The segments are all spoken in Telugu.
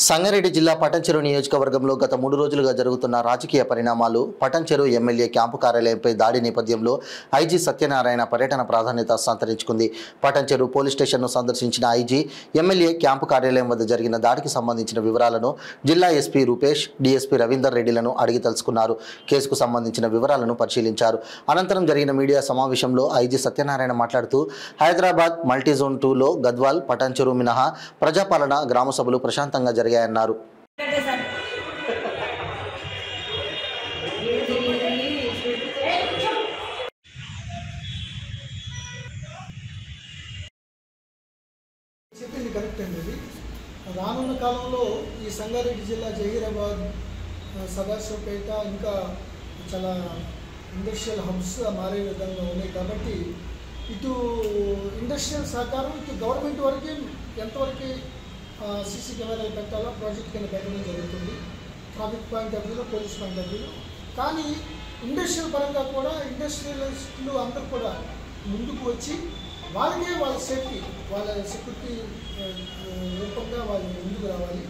సంగారెడ్డి జిల్లా పటంచెరు నియోజకవర్గంలో గత 3 రోజులుగా జరుగుతున్న రాజకీయ పరిణామాలు, పటంచెరు ఎమ్మెల్యే క్యాంపు కార్యాలయంపై దాడి నేపథ్యంలో ఐజీ సత్యనారాయణ పర్యటన ప్రాధాన్యత సంతరించుకుంది. పటంచెరు పోలీస్ స్టేషన్ను సందర్శించిన ఐజీ ఎమ్మెల్యే క్యాంపు కార్యాలయం వద్ద జరిగిన దాడికి సంబంధించిన వివరాలను జిల్లా ఎస్పీ రూపేష్, డీఎస్పీ రవీందర్ రెడ్డిలను అడిగి తెలుసుకున్నారు. కేసుకు సంబంధించిన వివరాలను పరిశీలించారు. అనంతరం జరిగిన మీడియా సమావేశంలో ఐజీ సత్యనారాయణ మాట్లాడుతూ హైదరాబాద్ మల్టీజోన్ 2లో గద్వాల్, పటంచెరు మినహా ప్రజాపాలన గ్రామ సభలు ప్రశాంతంగా జరిగాయన్నారు. చెప్పింది కరెక్ట్ అండి. ఇది రానున్న కాలంలో ఈ సంగారెడ్డి జిల్లా జహీరాబాద్, సదాశివపేట ఇంకా చాలా ఇండస్ట్రియల్ హబ్స్ మారే విధంగా ఉన్నాయి. కాబట్టి ఇటు ఇండస్ట్రియల్ సహకారం, ఇటు గవర్నమెంట్ వరకు ఎంతవరకు సీసీ కెమెరాలు పెట్టాలో ప్రాజెక్ట్ కింద పెట్టడం జరుగుతుంది. ట్రాఫిక్ పాయింట్ ఆఫ్ వ్యూలో, పోలీస్ పాయింట్ ఆఫ్ వ్యూలో. కానీ ఇండస్ట్రియల్ పరంగా కూడా ఇండస్ట్రియలిస్టులు అందరూ కూడా ముందుకు వచ్చి వాళ్ళకే వాళ్ళ సేఫ్టీ, వాళ్ళ సెక్యూరిటీ రూపంగా వాళ్ళు ముందుకు రావాలి.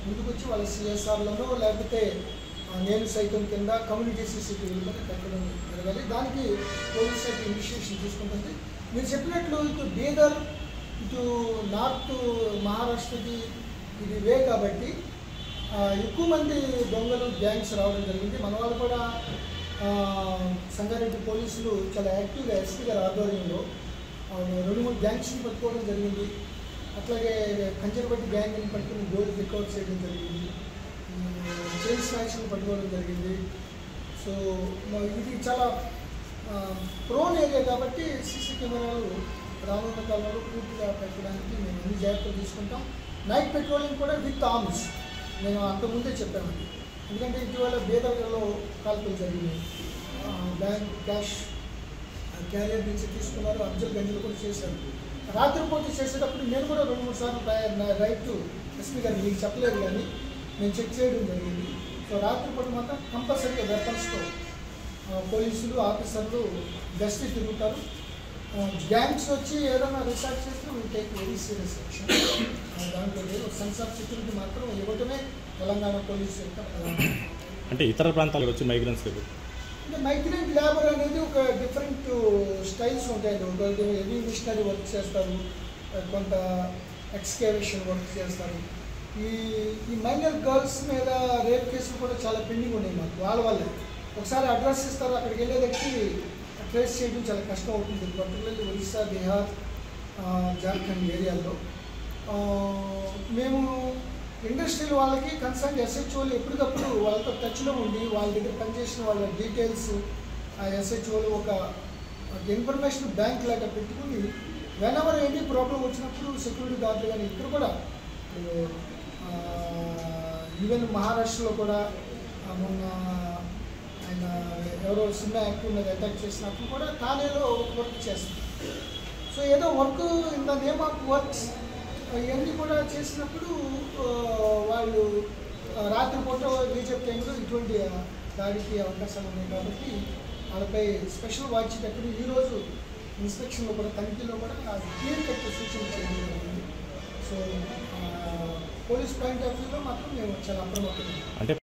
ముందుకు వచ్చి వాళ్ళ సిఎస్ఆర్లను లేకపోతే నేను సైతం కింద కమ్యూనిటీ సీసీటీవీలు కూడా పెట్టడం జరగాలి. దానికి పోలీస్ శాఖ ఇనిషియేషన్ తీసుకుంటుంది. మీరు చెప్పినట్లు ఇటు బీదర్, ఇటు నార్త్ మహారాష్ట్రకి ఇది వే కాబట్టి ఎక్కువ మంది దొంగలు, గ్యాంగ్స్ రావడం జరిగింది. మన వాళ్ళు కూడా సంగారెడ్డి పోలీసులు చాలా యాక్టివ్గా ఎస్పీ గారి ఆధ్వర్యంలో 2-3 గ్యాంగ్స్ని పట్టుకోవడం జరిగింది. అట్లాగే కంచరపట్టి గ్యాంగ్ని పట్టుకుని గోల్డ్ రికవర్ చేయడం జరిగింది. చైన్ స్నాక్స్ని పట్టుకోవడం జరిగింది. సో ఇది చాలా ప్రోన్ ఏరియా కాబట్టి సీసీ కెమెరాలు రానున్న కాలంలో పూర్తిగా పెట్టడానికి మేము అన్ని జాగ్రత్తలు తీసుకుంటాం. నైట్ పెట్రోలింగ్ కూడా విత్ ఆర్మ్స్ నేను అంతకుముందే చెప్పానండి. ఎందుకంటే ఇటీవల బీదర్లో కాల్పులు జరిగినాయి. బ్యాంక్ క్యాష్ క్యారియర్ నుంచి తీసుకున్నారు, అబ్జల్ గంజలు కూడా చేశారు. రాత్రిపూట చేసేటప్పుడు నేను కూడా 2-3 సార్లు రైట్ ఎస్పీ గారు మీకు చెప్పలేదు కానీ నేను చెక్ చేయడం జరిగింది. సో రాత్రిపూట మాత్రం కంపల్సరీగా వెపన్స్తో పోలీసులు, ఆఫీసర్లు గస్తీ తిరుగుతారు. గ్యాంగ్స్ వచ్చి ఏదైనా రిసార్ట్ చేస్తే we take very serious action. దాంట్లో లేదు. సెన్స్ ఆఫ్ సెక్యూరిటీ మాత్రం ఇవ్వటమే తెలంగాణ పోలీసు యొక్క ప్రధాన. అంటే ఇతర ప్రాంతాలకు వచ్చి మైగ్రెంట్స్ అంటే మైగ్రెంట్ లేబర్ అనేది ఒక డిఫరెంట్ స్టైల్స్ ఉంటాయండి. ఒకరికి హెవీ మిషనరీ వర్క్ చేస్తారు, కొంత ఎక్స్కేవేషన్ వర్క్ చేస్తారు. ఈ మైనర్ గర్ల్స్ మీద రేప్ కేసులు కూడా చాలా పెండింగ్ ఉన్నాయి మాకు. వాళ్ళ వల్లే ఒకసారి అడ్రస్ ఇస్తారు, అక్కడికి వెళ్ళేదకి ట్రేస్ చేయడం చాలా కష్టం అవుతుంది. పర్టికులర్లీ ఒరిస్సా, బీహార్, జార్ఖండ్ ఏరియాల్లో. మేము ఇండస్ట్రియల్ వాళ్ళకి కన్సర్న్ ఎస్హెచ్ఓలు ఎప్పటికప్పుడు వాళ్ళతో టచ్లో ఉండి వాళ్ళ దగ్గర పనిచేసిన వాళ్ళ డీటెయిల్స్ ఆ ఎస్హెచ్ఓలు ఒక ఇన్ఫర్మేషన్ బ్యాంక్ లాగా పెట్టుకుని వెనవర్ ఎనీ ప్రాబ్లం వచ్చినప్పుడు సెక్యూరిటీ గార్డులు కానీ ఇక్కడ కూడా ఈవెన్ మహారాష్ట్రలో కూడా మొన్న ఆయన ఎవరో సినిమా యాక్టివ్ మీద అటాక్ చేసినప్పుడు కూడా థానేలో వర్క్ చేస్తారు. సో ఏదో work in the name of works ఇవన్నీ కూడా చేసినప్పుడు వాళ్ళు రాత్రిపూట బీజేపీ టైంలో ఇటువంటి దాడికి అవకాశాలు ఉన్నాయి. కాబట్టి వాళ్ళపై స్పెషల్ వాచ్ పెట్టి ఈరోజు ఇన్స్పెక్షన్లో కూడా, తనిఖీలో కూడా క్లియర్ కట్ సూచన చేయడం జరిగింది. సో పోలీస్ పాయింట్ ఆఫ్ వ్యూలో మాత్రం మేము చాలా అప్రమత్తంగా.